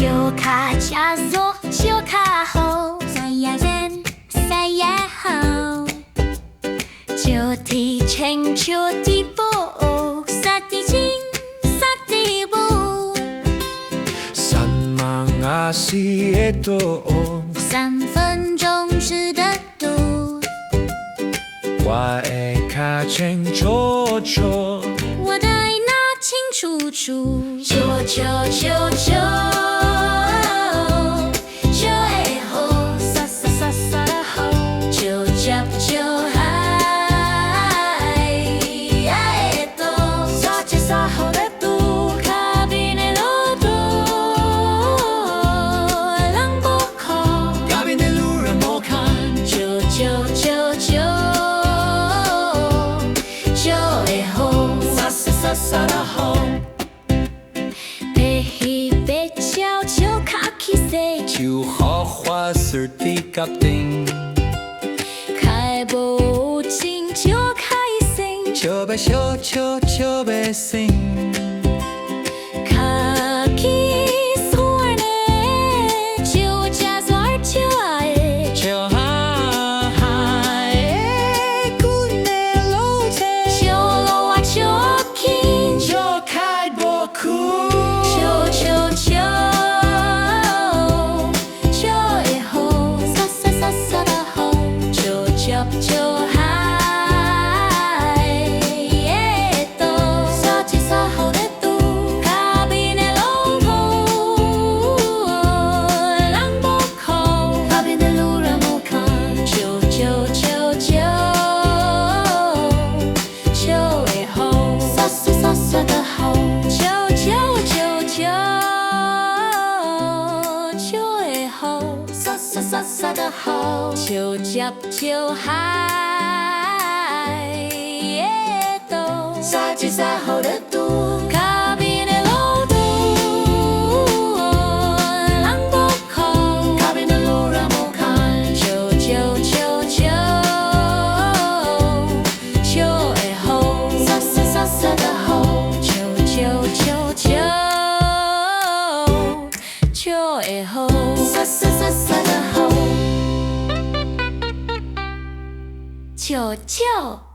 小卡加索，小卡后，赛呀人，赛呀后，就地成就地步，萨地金，萨地步。3分钟吃的度，我会卡清楚楚，我的那清楚楚，就就就就。就会好，撒撒撒撒的好，就接就嗨，爱的多，撒接撒好的多，卡比内路多，人不靠，隔壁的路人莫看，就就就就就会好，撒撒撒撒的好，被喜被笑就卡起谁。就好花事的决定，开不进就开心，就被笑就就被醒，卡起所儿呢，就加所儿就爱，就嗨，古内路程，就路啊就近，就开不哭，就就就就会好，撒撒撒撒的好，就接就嗨，也都撒起撒好的度，卡比内路途，人不靠，卡比内路人不看，就就就就就会好，撒撒撒撒的好，就就就就就会好，撒撒撒撒的好，就接就嗨，也都撒起撒好的度，卡比内路途，人不靠，卡比内路人不看，就就就就就会好，撒撒撒撒的好，就就就就就会好，撒撒撒撒的好，就就。